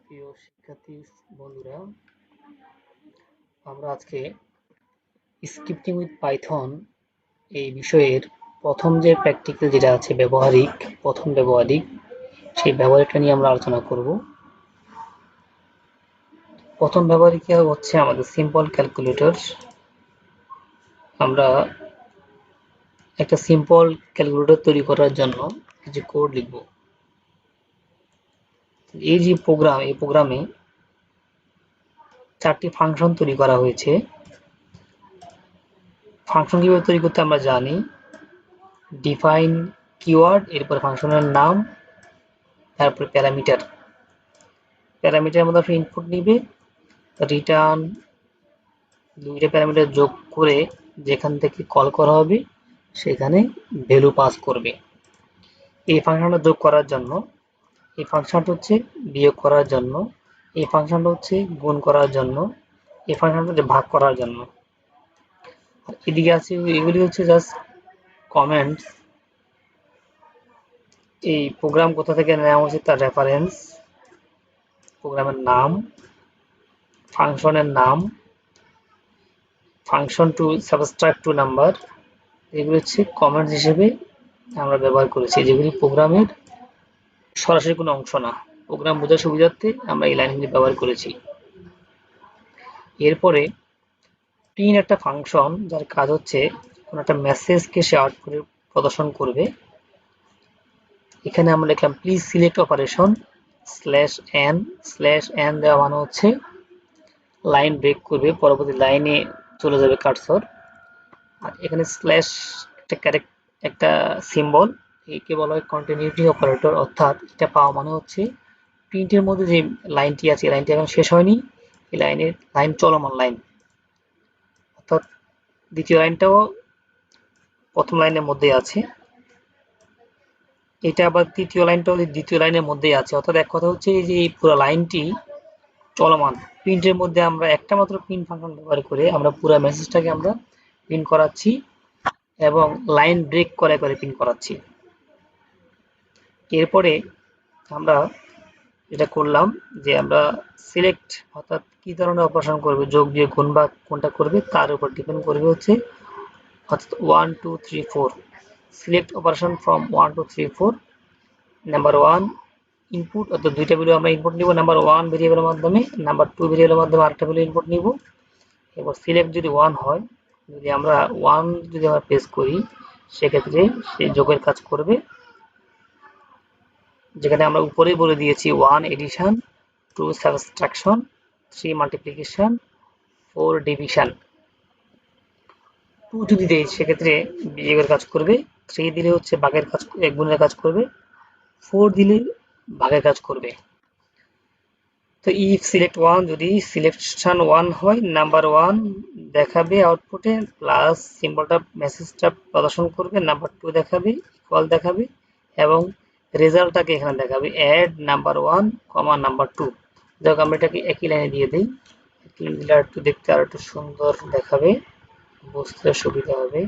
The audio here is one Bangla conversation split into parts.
প্রিয় শিক্ষার্থী বন্ধুরা, আমরা আজকে স্ক্রিপ্টিং উইথ পাইথন এই বিষয়ের প্রথম যে প্র্যাকটিক্যাল যেটা আছে প্রথম ব্যবহারিক সেই ব্যবহারিকটা নিয়ে আমরা আলোচনা করব। প্রথম ব্যবহারিক হচ্ছে আমাদের সিম্পল ক্যালকুলেটর। আমরা একটা সিম্পল ক্যালকুলেটর তৈরি করার জন্য কিছু কোড লিখব। এই যে এই প্রোগ্রামে 4টি ফাংশন তৈরি করা হয়েছে। ফাংশন কিভাবে তৈরি করতে আমরা জানি। ডিফাইন কিওয়ার্ড, এরপর ফাংশনের নাম, তারপর প্যারামিটারের মধ্যে আপনি ইনপুট নিবে, রিটার্ন দুইটা প্যারামিটার যোগ করে যেখান থেকে কল করা হবে সেখানে ভ্যালু পাস করবে। এই ফাংশনটা যোগ করার জন্য, এই ফাংশনটা হচ্ছে বিয়োগ করার জন্য, এই ফাংশনটা হচ্ছে গুণ করার জন্য, এই ফাংশনটা হচ্ছে ভাগ করার জন্য। এদিকে আছে এগুলি হচ্ছে জাস্ট কমেন্টস। এই প্রোগ্রাম কোথা থেকে নেওয়া হয়েছে তার রেফারেন্স, প্রোগ্রামের নাম, ফাংশনের নাম, function to subtract two number, এগুলো হচ্ছে কমেন্টস হিসেবে আমরা ব্যবহার করেছি, যেগুলি প্রোগ্রামের সরাসরি কোনো অংশ না। প্রোগ্রাম বোঝার সুবিধার্থে আমরা এই লাইনগুলি ব্যবহার করেছি। এরপরে প্রিন্ট একটা ফাংশন যার কাজ হচ্ছে কোনো একটা মেসেজকে সে আউটপুটে প্রদর্শন করবে। এখানে আমরা লিখলাম প্লিজ সিলেক্ট অপারেশন /n দেওয়া মানে হচ্ছে লাইন ব্রেক করবে, পরবর্তী লাইনে চলে যাবে কার্সর। আর এখানে স্ল্যাশ একটা সিম্বল, একে বলা হয় কন্টিনিউটি অপারেটর, অর্থাৎ এটা পাওয়া মানে হচ্ছে প্রিন্টের মধ্যে যে লাইনটি আছে লাইনটি এখন শেষ হয়নি, এই লাইন চলমান লাইন, অর্থাৎ দ্বিতীয় লাইনটাও প্রথম লাইনের মধ্যে আছে, এটা আবার তৃতীয় লাইনটাও দ্বিতীয় লাইনের মধ্যেই আছে। অর্থাৎ এক কথা হচ্ছে এই যে এই পুরো লাইনটি চলমান। প্রিন্টের মধ্যে আমরা একটা মাত্র প্রিন্ট ফাংশন ব্যবহার করে আমরা পুরো মেসেজটাকে আমরা প্রিন্ট করাচ্ছি এবং লাইন ব্রেক করে প্রিন্ট করাচ্ছি। এরপরে আমরা যেটা করলাম যে আমরা সিলেক্ট, অর্থাৎ কি ধরনের অপারেশন করবে, যোগ বিয়োগ গুণ ভাগ কোনটা করবে তার উপর ডিপেন্ড করবে হচ্ছে, অর্থাৎ 1 2 3 4 select operation from 1 2 3 4। Number 1 input, অর্থাৎ দুইটা ভ্যালু আমরা ইনপুট নিব, নাম্বার 1 ভেরিয়েবলের মাধ্যমে, নাম্বার 2 ভেরিয়েবলের মাধ্যমে আরেকটা ভ্যালু ইনপুট নিব। এবার সিলেক্ট যদি 1 হয়, যদি আমরা 1 যদি আমরা প্রেস করি সেক্ষেত্রে সে যোগের কাজ করবে, যেখানে আমরা উপরেই বলে দিয়েছি 1 এডিশন, 2 সাবট্রাকশন, 3 মাল্টিপ্লিকেশন, 4 ডিভিশন। 2 যদি দেই সেক্ষেত্রে বিয়োগের কাজ করবে, 3 দিলে হচ্ছে ভাগের কাজ, গুণের কাজ করবে, 4 দিলে ভাগের কাজ করবে। তো ইফ সিলেক্ট 1, যদি সিলেকশন 1 হয়, নাম্বার 1 দেখাবে আউটপুটে, প্লাস সিম্বলটা মেসেজটা প্রদর্শন করবে, নাম্বার 2 দেখাবে, ইকুয়াল দেখাবে, এবং রেজাল্টটাকে এখানে দেখাবে অ্যাড নাম্বার 1, নাম্বার 2। যাক আমরা এটাকে একই লাইনে দিয়ে দিই, একই লাইনে দিলে একটু দেখতে আর একটু সুন্দর দেখাবে, বুঝতে সুবিধা হবে।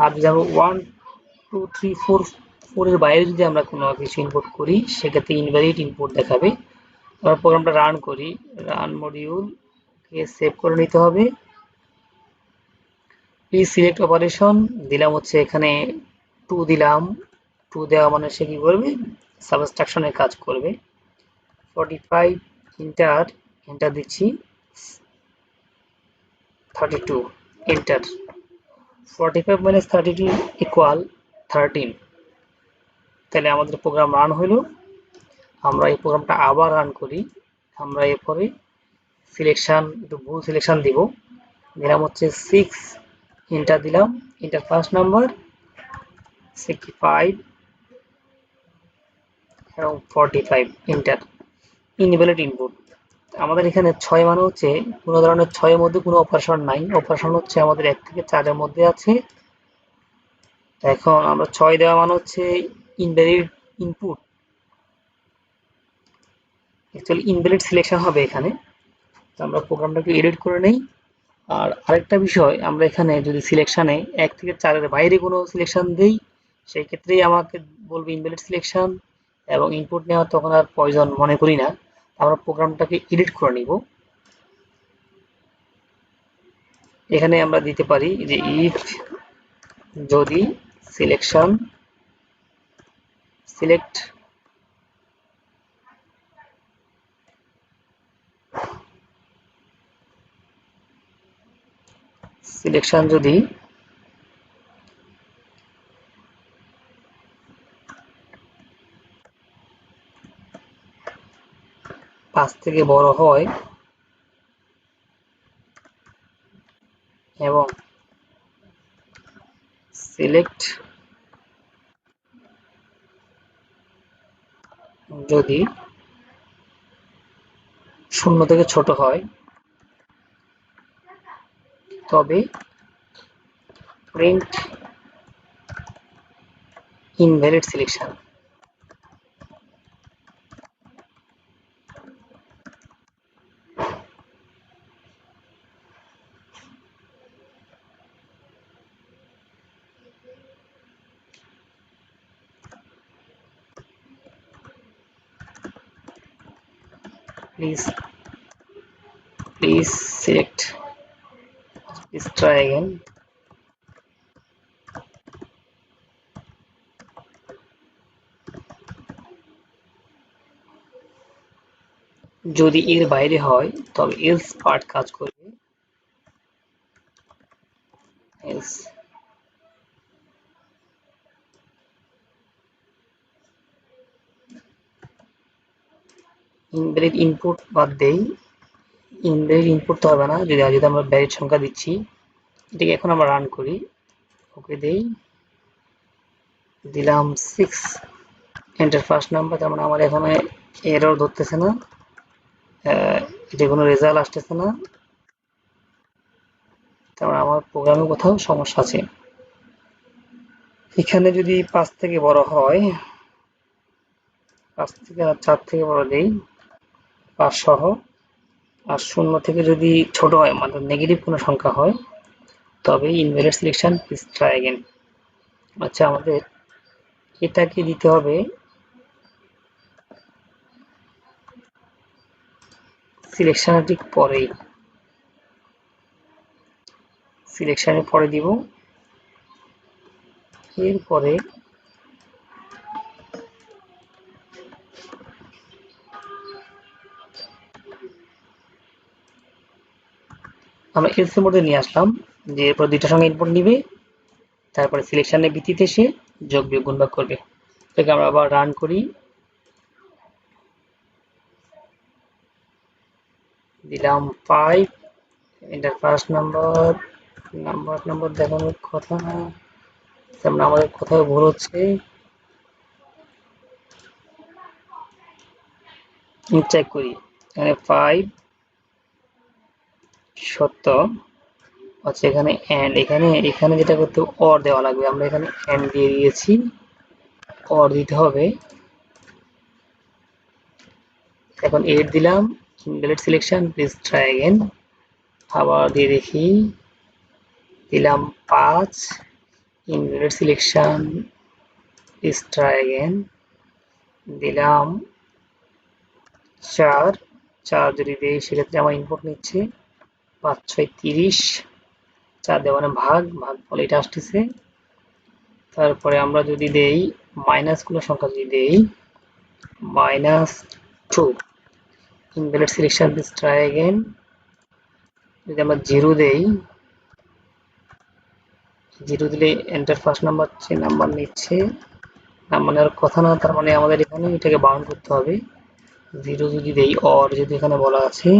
আর যদি আমরা 1 2 3 4 এর বাইরে যদি আমরা কোনো কিছু ইনপুট করি সেক্ষেত্রে ইনভ্যালিড ইনপুট দেখাবে। আমরা প্রোগ্রামটা রান করি, রান মডিউল কে সেভ করে নিতে হবে। প্লিজ সিলেক্ট অপারেশন দিলাম হচ্ছে এখানে 2 দিলাম, 2 দেওয়া মানে সে কি করবে, সাবট্রাকশনের কাজ করবে। 45 এন্টার দিচ্ছি, 32 এন্টার, 45 - 32 ইকুয়াল 13। তাহলে আমাদের প্রোগ্রাম রান হইল। আমরা এই প্রোগ্রামটা আবার রান করি, আমরা এরপরে সিলেকশন, একটু ভুল সিলেকশন দিব, দিলাম হচ্ছে 6, এন্টার দিলাম, এন্টার ফার্স্ট নাম্বার 65 এবং 45 এন্টার, ইনভ্যালিড ইনপুট। আমাদের এখানে 6 মানে হচ্ছে কোনো ধরনের 6 এর মধ্যে কোনো অপারেশন নাই, অপারেশন হচ্ছে আমাদের 1 থেকে 4 এর মধ্যে আছে। এখন আমরা 6 দেওয়া মানে হচ্ছে invalid input, actually invalid selection হবে এখানে। আমরা প্রোগ্রামটাকে এডিট করে নেই। আর আরেকটা বিষয়, আমরা এখানে যদি সিলেকশনে 1 থেকে 4-এর বাইরে কোনো সিলেকশন দেই, সেই ক্ষেত্রেই আমাকে বলবে ইনভ্যালিড সিলেকশন, এবং ইনপুট নেওয়া তখন আর প্রয়োজন মনে করি না। আমরা প্রোগ্রামটাকে এডিট করে নিব। এখানে আমরা দিতে পারি যে ইফ যদি সিলেক্ট সিলেকশন যদি 5 থেকে বড় হয় এবং সিলেক্ট যদি 0 থেকে ছোট হয়, তবে print invalid selection. Please select. Please try again. যদি এর বাইরে হয় তবে else পার্ট কাজ করবে। else ইনভ্যালিড ইনপুট বাদ দেই। ইনভ্যালিড ইনপুট তো হবে না যদি আমরা ভ্যালিড সংখ্যা দিচ্ছি। এটাকে এখন আমরা রান করি, ওকে দেই, দিলাম 6, এন্টার ফার্স্ট নাম্বার। তার মানে আমার এখানে এরর ধরতেছে না, এটা কোনো রেজাল্ট আসতেছে না, তার মানে আমার প্রোগ্রামে কোথাও সমস্যা আছে। এখানে যদি 5 থেকে বড় হয়, 5 থেকে 4 থেকে বড় দেই 5 সহ, আর 0 থেকে যদি ছোট হয় মানে নেগেটিভ কোনো সংখ্যা হয়, তবে invalid selection, please try again. আচ্ছা, আমাদের এটাকে দিতে হবে সিলেকশনের ঠিক পরেই, সিলেকশনের পরে দিব। এরপরে আমরা এলসে মোডে নিয়ে আসলাম, যে এরপর দুইটার সঙ্গে ইনপুট নিবে, তারপরে সিলেকশনের ভিত্তিতে সে যোগ বিয়োগ গুণ ভাগ করবে। এটাকে আমরা আবার রান করি, দিলাম 5, এন্টার ফার্স্ট নাম্বার দেখানোর কথা না, তেমন আমাদের কোথাও ভুল হচ্ছে। চেক করি, এখানে 5 সত্য। আচ্ছা, এখানে এন্ড, এখানে যেটা করতে অর দেওয়া লাগবে, আমরা এখানে এন্ড দিয়ে দিয়েছি, অর দিতে হবে। এখন 8 দিলাম, invalid selection, please try again. আবার দিয়ে দেখি, দিলাম 5, invalid selection, please try again. দিলাম 4 যদি দেই সেক্ষেত্রে আমার ইনপুট নিচ্ছে 5 6 30, 4 দেওয়া মানে ভাগ ফলে এটা আসতেছে। তারপরে আমরা যদি দেই মাইনাস কোনো সংখ্যা যদি দেই -2, invalid selection, please try again. যদি আমরা 0 দেই, 0 দিলে এন্টার ফার্স্ট নাম্বার যে নাম্বার নিচ্ছে, নাম্বার নেওয়ার কথা না, তার মানে আমাদের এখানে এটাকে বাউন্ড করতে হবে। 0 যদি দেই, অর যদি এখানে বলা আছে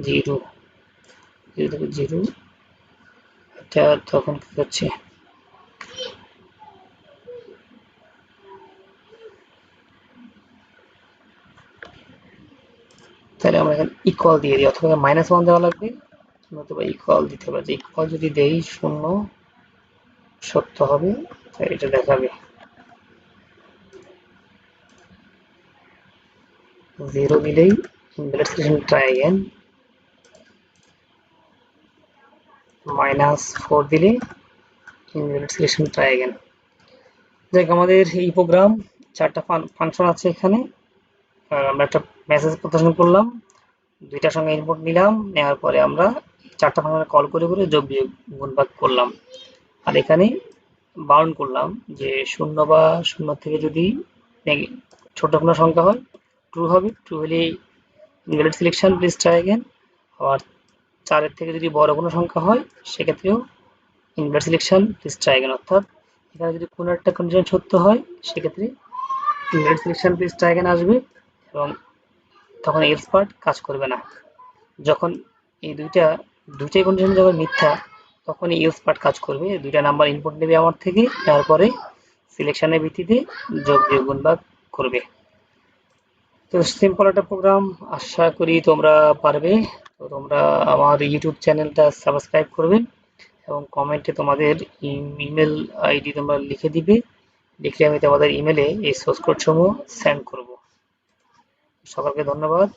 0, 0, এটা তখন কি হচ্ছে, তাহলে আমরা এখানে ইকুয়াল দিয়ে দিই, অথবা -1 দেওয়া লাগবে, নতুবা ইকুয়াল দিতে হবে। ইকুয়াল যদি দেই 0 সত্য হবে, তাই এটা দেখাবে। 0 দিলেই ইনভ্যালিড সিলেকশন, ট্রাই अगेन। -4 দিলে ইনভ্যালিড সিলেকশন ট্রাই অ্যাগেন। দেখ আমাদের এই প্রোগ্রাম 4টা ফাংশন আছে এখানে। আর আমরা একটা মেসেজ প্রদর্শন করলাম, 2টা সঙ্গে ইনপুট নিলাম, নেওয়ার পরে আমরা 4টা ফাংশনে কল করে করে যোগ বিয়োগ গুণ ভাগ করলাম। আর এখানে বাউন্ড করলাম যে 0 বা 0 থেকে যদি ছোট কোনো সংখ্যা হয় ট্রু হবে, ট্রু হলে invalid selection please try again. আর 4-এর থেকে যদি বড় কোনো সংখ্যা হয় সেক্ষেত্রেও invalid selection please try again. অর্থাৎ এখানে যদি কোনো একটা কন্ডিশন সত্য হয় সেক্ষেত্রে invalid selection please try again আসবে এবং তখন এলস পার্ট কাজ করবে না। যখন এই দুইটাই কন্ডিশন যখন মিথ্যা তখন এলস পার্ট কাজ করবে। 2টা নাম্বার ইনপুট নেবে আমার থেকে, তারপরে সিলেকশনের ভিত্তিতে যোগ বিয়োগ গুণ ভাগ করবে। তো সিম্পল একটা প্রোগ্রাম, আশা করি তোমরা পারবে। তো তোমরা আমার ইউটিউব চ্যানেলটা সাবস্ক্রাইব করবে এবং কমেন্টে তোমাদের ইমেল আইডি তোমরা লিখে দিবে, লিখলে আমি তোমাদের ইমেলে এই সোর্স কোড সমূহ সেন্ড করব। সকলকে ধন্যবাদ।